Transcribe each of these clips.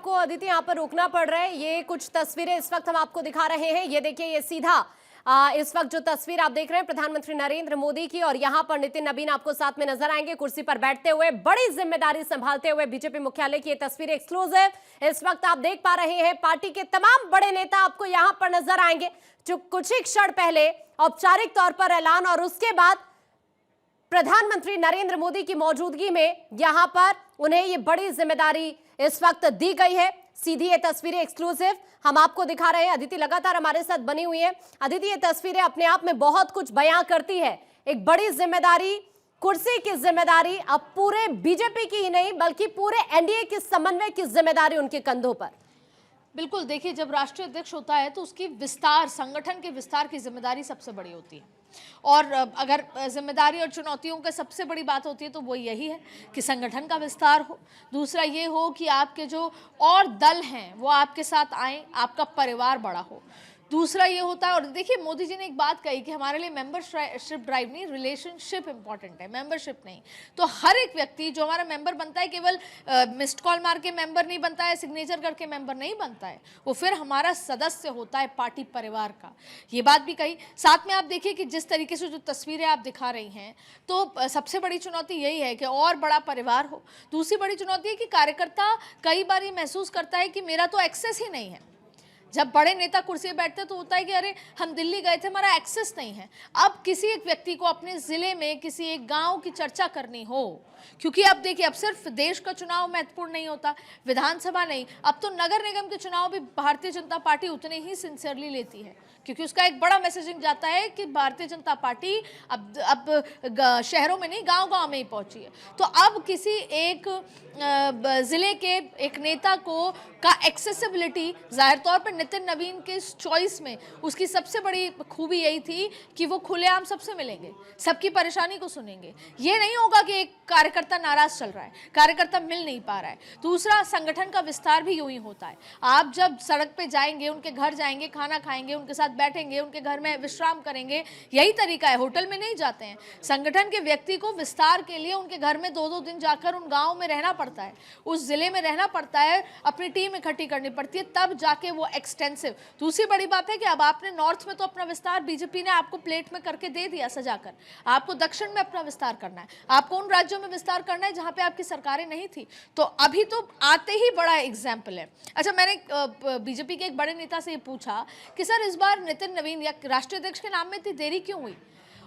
आपको अदिति यहाँ पर रुकना पड़ रहा है। ये कुछ तस्वीरें इस वक्त हम आपको दिखा रहे हैं। ये देखिए, ये सीधा इस वक्त जो तस्वीर आप देख रहे हैं प्रधानमंत्री नरेंद्र मोदी की, और यहाँ पर नितिन नवीन आपको साथ में नजर आएंगे कुर्सी पर बैठते हुए, बड़ी जिम्मेदारी संभालते हुए। बीजेपी मुख्यालय की ये तस्वीरें एक्सक्लूसिव इस वक्त आप देख पा रहे हैं। पार्टी के तमाम बड़े नेता आपको यहाँ पर नजर आएंगे, जो कुछ ही क्षण पहले औपचारिक तौर पर ऐलान और उसके बाद प्रधानमंत्री नरेंद्र मोदी की मौजूदगी में यहां पर उन्हें ये बड़ी जिम्मेदारी इस वक्त दी गई है। सीधी ये तस्वीरें एक्सक्लूसिव हम आपको दिखा रहे हैं। अदिति लगातार हमारे साथ बनी हुई है। अदिति, ये तस्वीरें अपने आप में बहुत कुछ बयां करती है। एक बड़ी जिम्मेदारी, कुर्सी की जिम्मेदारी अब पूरे बीजेपी की ही नहीं बल्कि पूरे एनडीए की समन्वय की जिम्मेदारी उनके कंधों पर। बिल्कुल, देखिए, जब राष्ट्रीय अध्यक्ष होता है तो उसकी विस्तार, संगठन के विस्तार की जिम्मेदारी सबसे बड़ी होती है। और अगर जिम्मेदारी और चुनौतियों की सबसे बड़ी बात होती है तो वो यही है कि संगठन का विस्तार हो। दूसरा ये हो कि आपके जो और दल हैं वो आपके साथ आएं, आपका परिवार बड़ा हो। दूसरा ये होता है, और देखिए मोदी जी ने एक बात कही कि हमारे लिए मेंबरशिप ड्राइव नहीं, रिलेशनशिप इंपॉर्टेंट है, मेंबरशिप नहीं। तो हर एक व्यक्ति जो हमारा मेंबर बनता है केवल मिस्ड कॉल मार के मेंबर नहीं बनता है, सिग्नेचर करके मेंबर नहीं बनता है, वो फिर हमारा सदस्य होता है पार्टी परिवार का। ये बात भी कही। साथ में आप देखिए कि जिस तरीके से जो तस्वीरें आप दिखा रही हैं, तो सबसे बड़ी चुनौती यही है कि और बड़ा परिवार हो। दूसरी बड़ी चुनौती है कि कार्यकर्ता कई बार ये महसूस करता है कि मेरा तो एक्सेस ही नहीं है। जब बड़े नेता कुर्सी पर बैठते तो होता है कि अरे हम दिल्ली गए थे, हमारा एक्सेस नहीं है। अब किसी एक व्यक्ति को अपने जिले में किसी एक गांव की चर्चा करनी हो, क्योंकि अब देखिए, अब सिर्फ देश का चुनाव महत्वपूर्ण नहीं होता, विधानसभा नहीं, अब तो नगर निगम के चुनाव भी भारतीय जनता पार्टी उतने ही सिंसियरली लेती है, क्योंकि उसका एक बड़ा मैसेजिंग जाता है कि भारतीय जनता पार्टी अब शहरों में नहीं, गांव-गांव में ही पहुंची है। तो अब किसी एक जिले के एक नेता का एक्सेसिबिलिटी, जाहिर तौर पर नितिन नवीन के चॉइस में उसकी सबसे बड़ी खूबी यही थी कि वो खुलेआम सबसे मिलेंगे, सबकी परेशानी को सुनेंगे। ये नहीं होगा कि एक कार्यकर्ता नाराज चल रहा है, कार्यकर्ता मिल नहीं पा रहा है। दूसरा, संगठन का विस्तार भी यूं ही होता है। आप जब सड़क पे जाएंगे, उनके घर जाएंगे, खाना खाएंगे, उनके साथ बैठेंगे, उनके घर में विश्राम करेंगे, यही तरीका है। होटल में नहीं जाते हैं। संगठन के व्यक्ति को विस्तार के लिए उनके घर में 2-2 दिन जाकर उन गाँव में रहना पड़ता है, उस जिले में रहना पड़ता है, अपनी टीम इकट्ठी करनी पड़ती है, तब जाके वो एक्सटेंसिव। दूसरी बड़ी बात है कि अब आपने नॉर्थ में तो अपना विस्तार बीजेपी ने आपको प्लेट में करके दे दिया सजाकर, आपको दक्षिण में अपना विस्तार करना है, आपको उन राज्यों में विस्तार करना है जहां पे आपकी सरकारें नहीं थी। तो अभी तो आते ही बड़ा एग्जाम्पल है। अच्छा, मैंने बीजेपी के एक बड़े नेता से ये पूछा कि सर इस बार नितिन नवीन या राष्ट्रीय अध्यक्ष के नाम में इतनी देरी क्यों हुई,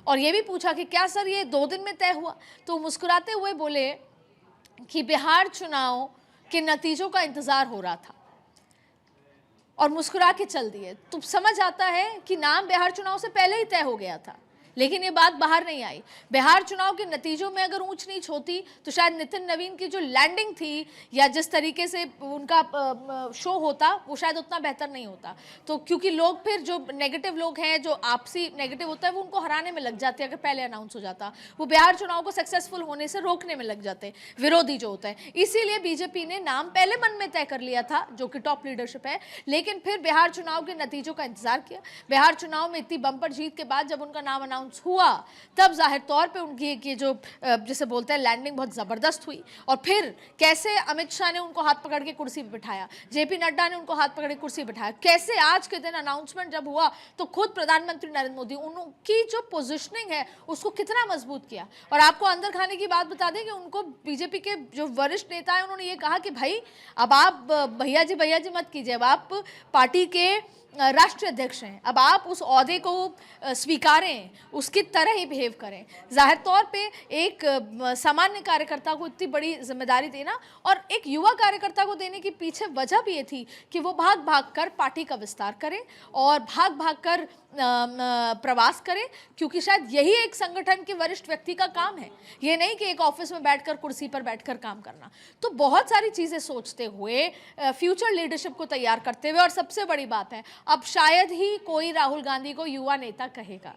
और ये भी पूछा कि क्या सर ये 2 दिन में तय हुआ। तो मुस्कुराते हुए बोले कि बिहार चुनाव के नतीजों का इंतजार हो रहा था, और मुस्कुरा के चल दिए। तो समझ आता है कि नाम बिहार चुनाव से पहले ही तय हो गया था, लेकिन ये बात बाहर नहीं आई। बिहार चुनाव के नतीजों में अगर ऊंच नीच होती तो शायद नितिन नवीन की जो लैंडिंग थी या जिस तरीके से उनका शो होता वो शायद उतना बेहतर नहीं होता। तो क्योंकि लोग फिर जो नेगेटिव लोग हैं, जो आपसी नेगेटिव होता है, वो उनको हराने में लग जाते हैं। अगर पहले अनाउंस हो जाता, वो बिहार चुनाव को सक्सेसफुल होने से रोकने में लग जाते विरोधी जो होता है। इसीलिए बीजेपी ने नाम पहले मन में तय कर लिया था, जो कि टॉप लीडरशिप है, लेकिन फिर बिहार चुनाव के नतीजों का इंतजार किया। बिहार चुनाव में इतनी बम्पर जीत के बाद जब उनका नाम अनाउंस हुआ, तब जाहिर तौर पे उनकी जो जिसे बोलते हैं लैंडिंग बहुत जबरदस्त हुई। और फिर कैसे अमित शाह ने उनको हाथ पकड़ के कुर्सी पे बिठाया, जेपी नड्डा ने उनको हाथ पकड़ के कुर्सी पे बिठाया, कैसे आज के दिन अनाउंसमेंट जब हुआ तो खुद प्रधानमंत्री नरेंद्र मोदी, उनकी जो पोजिशनिंग है उसको कितना मजबूत किया। और आपको अंदर खाने की बात बता दें कि उनको बीजेपी के जो वरिष्ठ नेता है उन्होंने ये कहा कि भाई अब आप भैया जी मत कीजिए, अब आप पार्टी के राष्ट्रीय अध्यक्ष हैं, अब आप उस ओहदे को स्वीकारें, उसकी तरह ही बिहेव करें। जाहिर तौर पे एक सामान्य कार्यकर्ता को इतनी बड़ी जिम्मेदारी देना और एक युवा कार्यकर्ता को देने की पीछे वजह भी ये थी कि वो भाग भाग कर पार्टी का विस्तार करें और भाग भाग कर प्रवास करें, क्योंकि शायद यही एक संगठन के वरिष्ठ व्यक्ति का काम है। ये नहीं कि एक ऑफिस में बैठकर कुर्सी पर बैठकर काम करना। तो बहुत सारी चीज़ें सोचते हुए, फ्यूचर लीडरशिप को तैयार करते हुए, और सबसे बड़ी बात है, अब शायद ही कोई राहुल गांधी को युवा नेता कहेगा।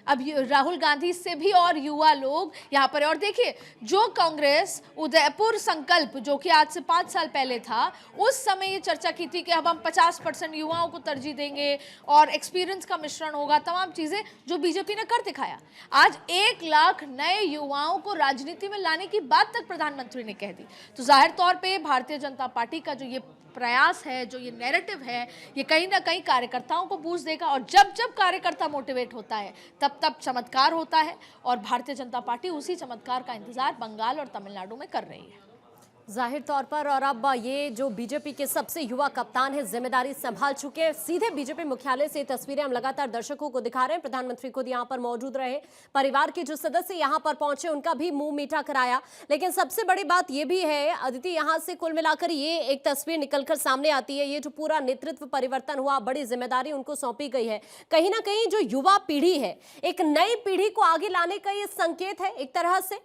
अब राहुल गांधी से भी और युवा लोग यहाँ पर। और देखिए, जो कांग्रेस उदयपुर संकल्प जो कि आज से 5 साल पहले था, उस समय ये चर्चा की थी कि अब हम 50% युवाओं को तरजीह देंगे और एक्सपीरियंस का मिश्रण होगा, तमाम चीज़ें जो बीजेपी ने कर दिखाया। आज 1 लाख नए युवाओं को राजनीति में लाने की बात तक प्रधानमंत्री ने कह दी। तो जाहिर तौर पर भारतीय जनता पार्टी का जो ये प्रयास है, जो ये नैरेटिव है, ये कहीं ना कहीं कार्यकर्ताओं को बूस्ट देगा। और जब जब कार्यकर्ता मोटिवेट होता है तब तब चमत्कार होता है, और भारतीय जनता पार्टी उसी चमत्कार का इंतजार बंगाल और तमिलनाडु में कर रही है। जाहिर तौर पर। और अब ये जो बीजेपी के सबसे युवा कप्तान है, जिम्मेदारी संभाल चुके हैं, सीधे बीजेपी मुख्यालय से तस्वीरें हम लगातार दर्शकों को दिखा रहे हैं। प्रधानमंत्री खुद यहां पर मौजूद रहे, परिवार के जो सदस्य यहां पर पहुंचे उनका भी मुंह मीठा कराया। लेकिन सबसे बड़ी बात यह भी है अदिति, यहां से कुल मिलाकर ये एक तस्वीर निकलकर सामने आती है, ये जो पूरा नेतृत्व परिवर्तन हुआ, बड़ी जिम्मेदारी उनको सौंपी गई है। कहीं ना कहीं जो युवा पीढ़ी है, एक नई पीढ़ी को आगे लाने का ये संकेत है एक तरह से।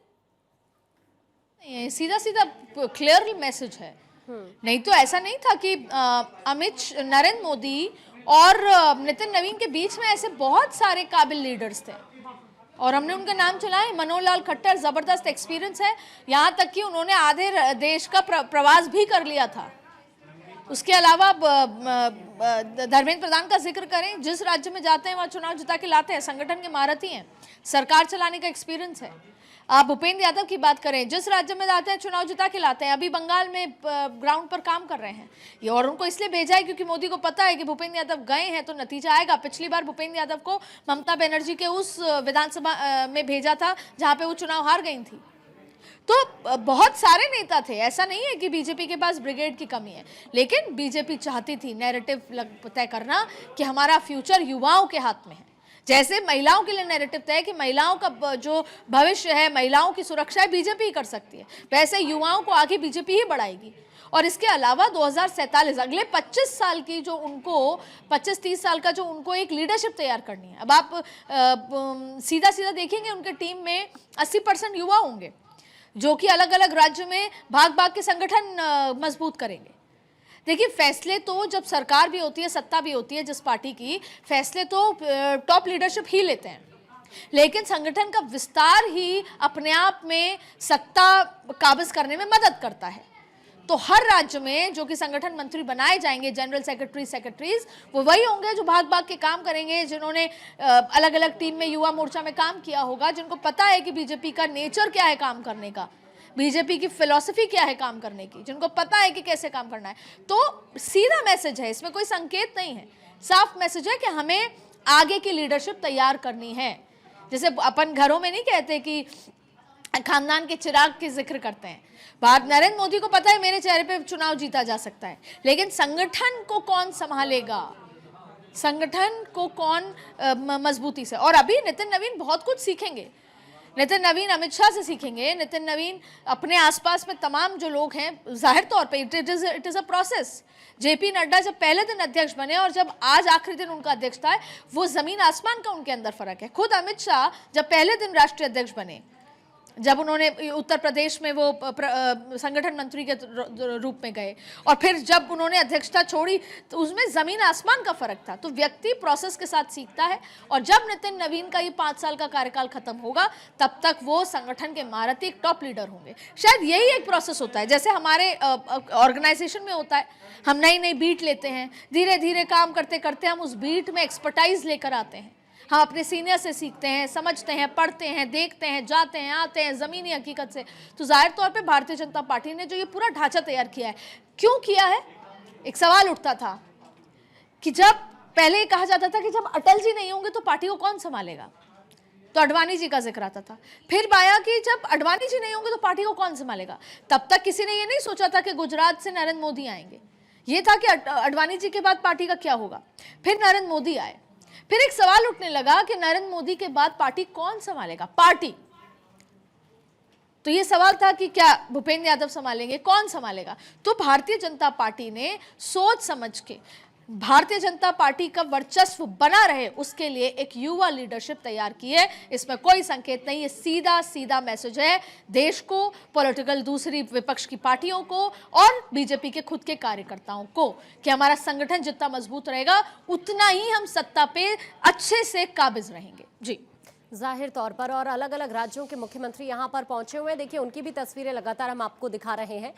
सीधा सीधा क्लियर मैसेज है। नहीं तो ऐसा नहीं था कि नरेंद्र मोदी और नितिन नवीन के बीच में ऐसे बहुत सारे काबिल लीडर्स थे और हमने उनके नाम चलाए। मनोहर लाल खट्टर, जबरदस्त एक्सपीरियंस है, यहाँ तक कि उन्होंने आधे देश का प्रवास भी कर लिया था। उसके अलावा धर्मेंद्र प्रधान का जिक्र करें, जिस राज्य में जाते हैं वहाँ चुनाव जिता के लाते हैं, संगठन के महारथी हैं, सरकार चलाने का एक्सपीरियंस है। आप भूपेंद्र यादव की बात करें, जिस राज्य में जाते हैं चुनाव जिता के लाते हैं, अभी बंगाल में ग्राउंड पर काम कर रहे हैं ये, और उनको इसलिए भेजा है क्योंकि मोदी को पता है कि भूपेंद्र यादव गए हैं तो नतीजा आएगा। पिछली बार भूपेंद्र यादव को ममता बनर्जी के उस विधानसभा में भेजा था जहाँ पे वो चुनाव हार गई थी। तो बहुत सारे नेता थे, ऐसा नहीं है कि बीजेपी के पास ब्रिगेड की कमी है, लेकिन बीजेपी चाहती थी नैरेटिव तय करना कि हमारा फ्यूचर युवाओं के हाथ में है। जैसे महिलाओं के लिए नैरेटिव तय कि महिलाओं का जो भविष्य है, महिलाओं की सुरक्षा है, बीजेपी ही कर सकती है, वैसे युवाओं को आगे बीजेपी ही बढ़ाएगी। और इसके अलावा 2047 अगले 25 साल की जो उनको 25-30 साल का जो उनको एक लीडरशिप तैयार करनी है। अब आप सीधा सीधा देखेंगे उनके टीम में 80% युवा होंगे जो कि अलग अलग राज्य में भाग भाग के संगठन मजबूत करेंगे। देखिए, फैसले तो जब सरकार भी होती है, सत्ता भी होती है जिस पार्टी की, फैसले तो टॉप लीडरशिप ही लेते हैं, लेकिन संगठन का विस्तार ही अपने आप में सत्ता काबिज करने में मदद करता है। तो हर राज्य में जो कि संगठन मंत्री बनाए जाएंगे, जनरल सेक्रेटरी, सेक्रेटरीज, वो वही होंगे जो भाग भाग के काम करेंगे, जिन्होंने अलग अलग टीम में युवा मोर्चा में काम किया होगा, जिनको पता है कि बीजेपी का नेचर क्या है काम करने का, बीजेपी की फिलॉसफी क्या है काम करने की, जिनको पता है कि कैसे काम करना है। तो सीधा मैसेज है, इसमें कोई संकेत नहीं है, साफ मैसेज है कि हमें आगे की लीडरशिप तैयार करनी है। जैसे अपन घरों में नहीं कहते कि खानदान के चिराग के जिक्र करते हैं, बात नरेंद्र मोदी को पता है मेरे चेहरे पे चुनाव जीता जा सकता है, लेकिन संगठन को कौन संभालेगा, संगठन को कौन मजबूती से। और अभी नितिन नवीन बहुत कुछ सीखेंगे, नितिन नवीन अमित शाह से सीखेंगे, नितिन नवीन अपने आसपास में तमाम जो लोग हैं, जाहिर तौर पे it is a process. JP Nadda जब पहले दिन अध्यक्ष बने और जब आज आखिरी दिन उनका अध्यक्ष था, वो जमीन आसमान का उनके अंदर फर्क है। खुद अमित शाह जब पहले दिन राष्ट्रीय अध्यक्ष बने, जब उन्होंने उत्तर प्रदेश में वो संगठन मंत्री के रूप में गए और फिर जब उन्होंने अध्यक्षता छोड़ी, तो उसमें ज़मीन आसमान का फ़र्क था। तो व्यक्ति प्रोसेस के साथ सीखता है, और जब नितिन नवीन का ये 5 साल का कार्यकाल खत्म होगा तब तक वो संगठन के महारथी एक टॉप लीडर होंगे। शायद यही एक प्रोसेस होता है, जैसे हमारे ऑर्गेनाइजेशन में होता है, हम नई नई बीट लेते हैं, धीरे धीरे काम करते करते हम उस बीट में एक्सपर्टाइज लेकर आते हैं, हम अपने सीनियर से सीखते हैं, समझते हैं, पढ़ते हैं, देखते हैं, जाते हैं, आते हैं ज़मीनी हकीकत से। तो जाहिर तौर पे भारतीय जनता पार्टी ने जो ये पूरा ढांचा तैयार किया है, क्यों किया है? एक सवाल उठता था कि जब पहले कहा जाता था कि जब अटल जी नहीं होंगे तो पार्टी को कौन संभालेगा, तो अडवाणी जी का जिक्र आता था। फिर पाया कि जब अडवाणी जी नहीं होंगे तो पार्टी को कौन संभालेगा। तब तक किसी ने ये नहीं सोचा था कि गुजरात से नरेंद्र मोदी आएंगे, ये था कि अडवाणी जी के बाद पार्टी का क्या होगा। फिर नरेंद्र मोदी आए, फिर एक सवाल उठने लगा कि नरेंद्र मोदी के बाद पार्टी कौन संभालेगा, पार्टी। तो ये सवाल था कि क्या भूपेंद्र यादव संभालेंगे, कौन संभालेगा। तो भारतीय जनता पार्टी ने सोच समझ के भारतीय जनता पार्टी का वर्चस्व बना रहे उसके लिए एक युवा लीडरशिप तैयार की है। इसमें कोई संकेत नहीं है, सीधा सीधा मैसेज है देश को, पॉलिटिकल दूसरी विपक्ष की पार्टियों को और बीजेपी के खुद के कार्यकर्ताओं को कि हमारा संगठन जितना मजबूत रहेगा उतना ही हम सत्ता पे अच्छे से काबिज रहेंगे। जी, जाहिर तौर पर। और अलग अलग राज्यों के मुख्यमंत्री यहाँ पर पहुंचे हुए हैं, देखिए उनकी भी तस्वीरें लगातार हम आपको दिखा रहे हैं।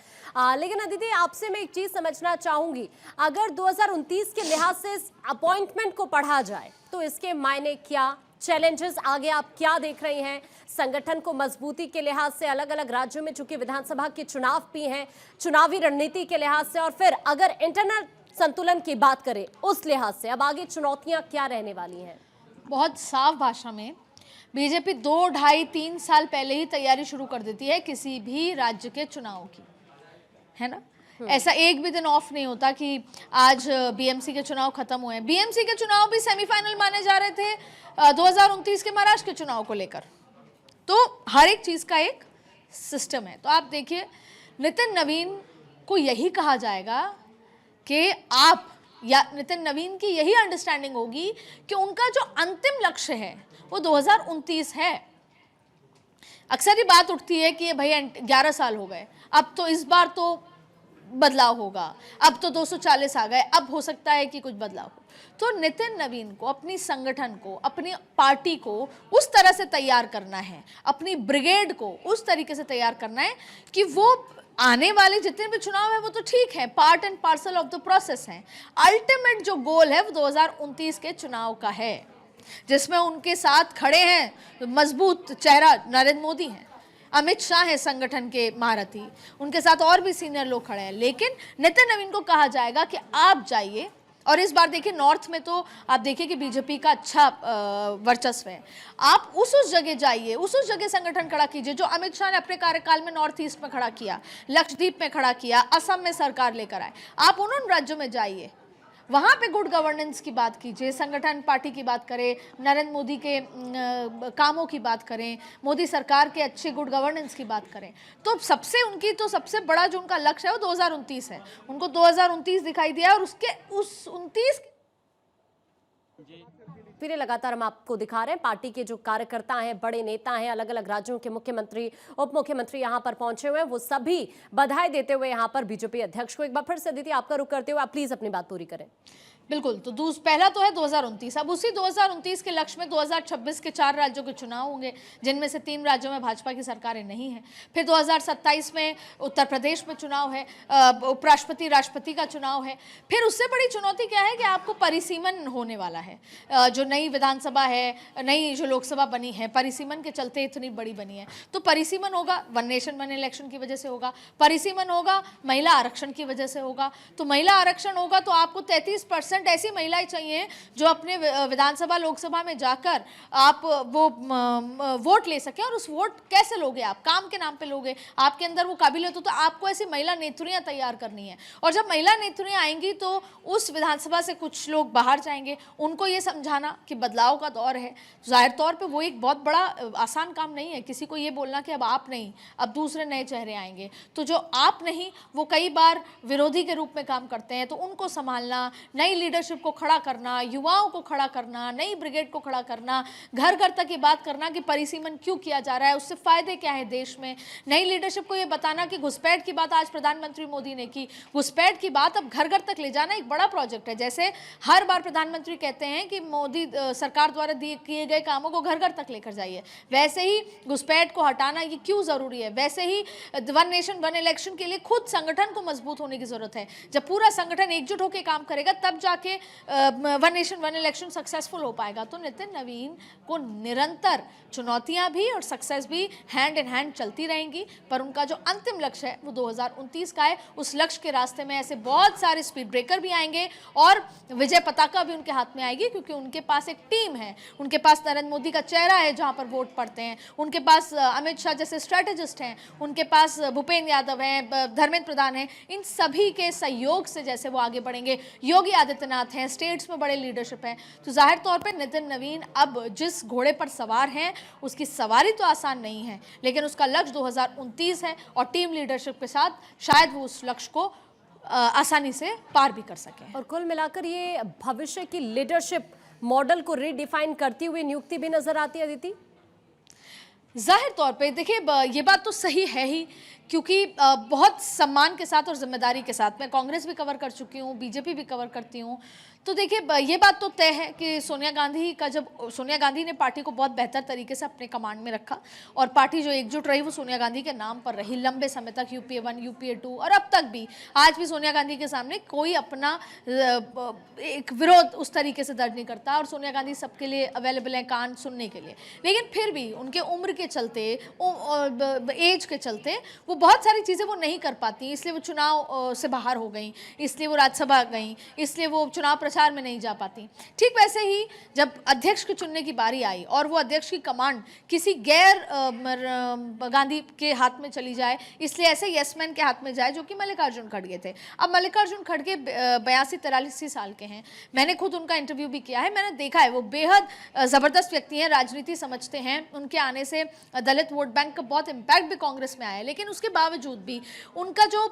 लेकिन अदिति, आपसे मैं एक चीज समझना चाहूंगी, अगर 2029 के लिहाज से अपॉइंटमेंट को पढ़ा जाए तो इसके मायने क्या चैलेंजेस आगे आप क्या देख रही हैं? संगठन को मजबूती के लिहाज से अलग अलग राज्यों में चूंकि विधानसभा के चुनाव भी हैं, चुनावी रणनीति के लिहाज से, और फिर अगर इंटरनल संतुलन की बात करें उस लिहाज से अब आगे चुनौतियां क्या रहने वाली हैं? बहुत साफ भाषा में बीजेपी 2, ढाई, 3 साल पहले ही तैयारी शुरू कर देती है किसी भी राज्य के चुनाव की, है ना। ऐसा एक भी दिन ऑफ नहीं होता कि आज बीएमसी के चुनाव खत्म हुए हैं। बीएमसी के चुनाव भी सेमीफाइनल माने जा रहे थे 2029 के महाराष्ट्र के चुनाव को लेकर। तो हर एक चीज का एक सिस्टम है। तो आप देखिए, नितिन नवीन को यही कहा जाएगा कि आप, या नितिन नवीन की यही अंडरस्टैंडिंग होगी कि उनका जो अंतिम लक्ष्य है वो 2029 है। अक्सर ये बात उठती है कि भाई 11 साल हो गए, अब तो इस बार तो बदलाव होगा, अब तो 240 आ गए, अब हो सकता है कि कुछ बदलाव हो। तो नितिन नवीन को, अपनी संगठन को, अपनी पार्टी को उस तरह से तैयार करना है, अपनी ब्रिगेड को उस तरीके से तैयार करना है कि वो आने वाले जितने भी चुनाव है वो तो ठीक है, part and parcel of the process है। अल्टीमेट जो गोल है वो 2029 के चुनाव का है, जिसमें उनके साथ खड़े हैं मजबूत चेहरा नरेंद्र मोदी हैं, अमित शाह है संगठन के महारथी, उनके साथ और भी सीनियर लोग खड़े हैं। लेकिन नितिन नवीन को कहा जाएगा कि आप जाइए, और इस बार देखिए नॉर्थ में तो आप देखिए कि बीजेपी का अच्छा वर्चस्व है। आप उस जगह जाइए, उस जगह संगठन खड़ा कीजिए जो अमित शाह ने अपने कार्यकाल में नॉर्थ ईस्ट में खड़ा किया, लक्षद्वीप में खड़ा किया, असम में सरकार लेकर आए। आप उन राज्यों में जाइए, वहाँ पे गुड गवर्नेंस की बात कीजिए, संगठन पार्टी की बात करें, नरेंद्र मोदी के कामों की बात करें, मोदी सरकार के अच्छे गुड गवर्नेंस की बात करें। तो सबसे बड़ा जो उनका लक्ष्य है वो 2029 है। उनको 2029 दिखाई दिया, और उस 29 फिर लगातार हम आपको दिखा रहे हैं पार्टी के जो कार्यकर्ता हैं, बड़े नेता हैं, अलग अलग राज्यों के मुख्यमंत्री, उप मुख्यमंत्री यहां पर पहुंचे हुए हैं। वो सभी बधाई देते हुए यहां पर बीजेपी अध्यक्ष को, एक बार फिर से दीदी आपका रुख करते हुए आप प्लीज अपनी बात पूरी करें। बिल्कुल। तो पहला तो है 2029। अब उसी 2029 के लक्ष्य में 2026 के 4 राज्यों के चुनाव होंगे, जिनमें से 3 राज्यों में भाजपा की सरकारें नहीं हैं। फिर 2027 में उत्तर प्रदेश में चुनाव है, उपराष्ट्रपति राष्ट्रपति का चुनाव है। फिर उससे बड़ी चुनौती क्या है कि आपको परिसीमन होने वाला है। जो नई विधानसभा है, नई जो लोकसभा बनी है, परिसीमन के चलते इतनी बड़ी बनी है। तो परिसीमन होगा वन नेशन वन इलेक्शन की वजह से होगा, परिसीमन होगा महिला आरक्षण की वजह से होगा। तो महिला आरक्षण होगा तो आपको 33% ऐसी महिलाएं चाहिए जो अपने विधानसभा लोकसभा में जाकर आप वो वोट ले सके। और उस वोट कैसे लोगे आप? काम के नाम पे लोगे, आपके अंदर वो काबिलियत हो तो आपको ऐसी महिला नेत्रियां तैयार करनी है। और जब महिला नेत्रियां आएंगी तो उस विधानसभा से कुछ लोग बाहर जाएंगे, उनको ये समझाना कि बदलाव का दौर है। जाहिर तौर पर वो एक बहुत बड़ा आसान काम नहीं है, किसी को ये बोलना कि अब आप नहीं, अब दूसरे नए चेहरे आएंगे। तो जो आप नहीं वो कई बार विरोधी के रूप में काम करते हैं, तो उनको संभालना, नई लीडरशिप को खड़ा करना, युवाओं को खड़ा करना, नई ब्रिगेड को खड़ा करना, घर घर तक ये बात करना कि परिसीमन क्यों किया जा रहा है, उससे फायदे क्या है देश में। नई लीडरशिप को ये बताना कि घुसपैठ की बात आज प्रधानमंत्री मोदी ने की, घुसपैठ की बात अब घर घर तक ले जाना एक बड़ा प्रोजेक्ट है। जैसे हर बार प्रधानमंत्री कहते हैं कि मोदी सरकार द्वारा किए गए कामों को घर घर तक लेकर जाइए, वैसे ही घुसपैठ को हटाना ये क्यों जरूरी है। वैसे ही वन नेशन वन इलेक्शन के लिए खुद संगठन को मजबूत होने की जरूरत है। जब पूरा संगठन एकजुट होकर काम करेगा तब जाके one nation one election successful हो पाएगा। तो नितिन नवीन को निरंतर चुनौतियां भी और सक्सेस भी हैंड इन हैंड चलती रहेंगी, पर उनका जो अंतिम लक्ष्य है वो 2029 का है। उस लक्ष्य के रास्ते में ऐसे बहुत सारे स्पीड ब्रेकर भी आएंगे और विजय पताका भी उनके हाथ में आएगी, क्योंकि उनके पास एक टीम है, उनके पास नरेंद्र मोदी का चेहरा है जहां पर वोट पड़ते हैं, उनके पास अमित शाह जैसे स्ट्रेटेजिस्ट हैं, उनके पास भूपेंद्र यादव हैं, धर्मेंद्र प्रधान हैं। इन सभी के सहयोग से जैसे वो आगे बढ़ेंगे, योगी आदित्यनाथ हैं, स्टेट्स में बड़े लीडरशिप हैं, तो जाहिर तौर पे नितिन नवीन अब जिस घोड़े पर सवार हैं उसकी सवारी तो आसान नहीं है, लेकिन उसका लक्ष्य 2029 है और टीम लीडरशिप के साथ शायद वो उस लक्ष्य को आसानी से पार भी कर सके। और कुल मिलाकर ये भविष्य की लीडरशिप मॉडल को रीडिफाइन करती हुई नियुक्ति भी नजर आती है अदिति। जाहिर तौर पे देखिए ये बात तो सही है ही, क्योंकि बहुत सम्मान के साथ और जिम्मेदारी के साथ मैं कांग्रेस भी कवर कर चुकी हूँ, बीजेपी भी कवर करती हूँ। तो देखिए ये बात तो तय है कि सोनिया गांधी ने पार्टी को बहुत बेहतर तरीके से अपने कमांड में रखा और पार्टी जो एकजुट रही वो सोनिया गांधी के नाम पर रही लंबे समय तक, यूपीए 1, यूपीए 2 और अब तक भी। आज भी सोनिया गांधी के सामने कोई अपना एक विरोध उस तरीके से दर्ज नहीं करता और सोनिया गांधी सबके लिए अवेलेबल है कान सुनने के लिए। लेकिन फिर भी उनके उम्र के चलते, एज के चलते वो बहुत सारी चीज़ें वो नहीं कर पाती, इसलिए वो चुनाव से बाहर हो गई, इसलिए वो राज्यसभा गई, इसलिए वो चुनाव प्रचार में नहीं जा पाती। ठीक वैसे ही जब अध्यक्ष के चुनने की बारी आई और वो अध्यक्ष की कमांड किसी गैर गांधी के हाथ में चली जाए, इसलिए ऐसे यसमैन के हाथ में जाए जो कि मल्लिकार्जुन खड़गे थे। अब मल्लिकार्जुन खड़गे 82-83 साल के हैं, मैंने खुद उनका इंटरव्यू भी किया है, मैंने देखा है वो बेहद ज़बरदस्त व्यक्ति हैं, राजनीति समझते हैं, उनके आने से दलित वोट बैंक का बहुत इम्पैक्ट भी कांग्रेस में आया है। लेकिन उसके बावजूद भी उनका जो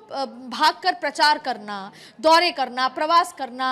भागकर प्रचार करना, दौरे करना, प्रवास करना,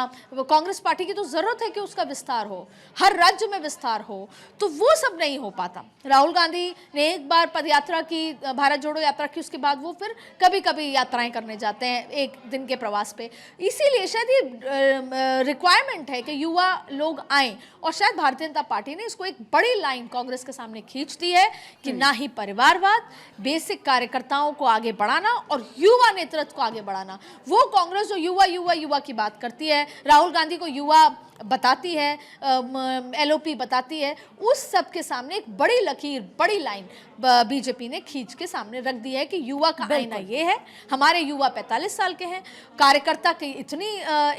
कांग्रेस पार्टी की तो जरूरत है कि उसका विस्तार हो, हर राज्य में विस्तार हो, तो वो सब नहीं हो पाता। राहुल गांधी ने एक बार पदयात्रा की, भारत जोड़ो यात्रा की, उसके बाद वो फिर कभी कभी यात्राएं करने जाते हैं एक दिन के प्रवास पे। इसीलिए शायद ये रिक्वायरमेंट है कि युवा लोग आए और शायद भारतीय जनता पार्टी ने इसको एक बड़ी लाइन कांग्रेस के सामने खींच दी है कि ना ही परिवारवाद, बेसिक कार्यकर्ताओं को आगे बढ़ाना और युवा नेतृत्व को आगे बढ़ाना। वो कांग्रेस जो युवा युवा युवा की बात करती है, राहुल गांधी को युवा बताती है, एलओपी बताती है, उस सब के सामने एक बड़ी लकीर, बड़ी लाइन बीजेपी ने खींच के सामने रख दी है कि युवा का आईना ये है। हमारे युवा 45 साल के हैं, कार्यकर्ता की इतनी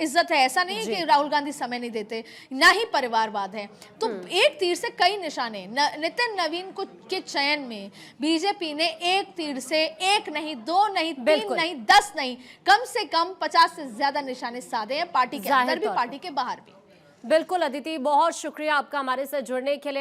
इज्जत है, ऐसा नहीं है कि राहुल गांधी समय नहीं देते, ना ही परिवारवाद है। तो एक तीर से कई निशाने, नितिन नवीन को के चयन में बीजेपी ने एक तीर से 1 नहीं, 2 नहीं, 3 नहीं, 10 नहीं, कम से कम 50 से ज्यादा निशाने साधे हैं, पार्टी के अंदर भी, पार्टी के बाहर भी। बिल्कुल अदिति, बहुत शुक्रिया आपका हमारे साथ जुड़ने के लिए।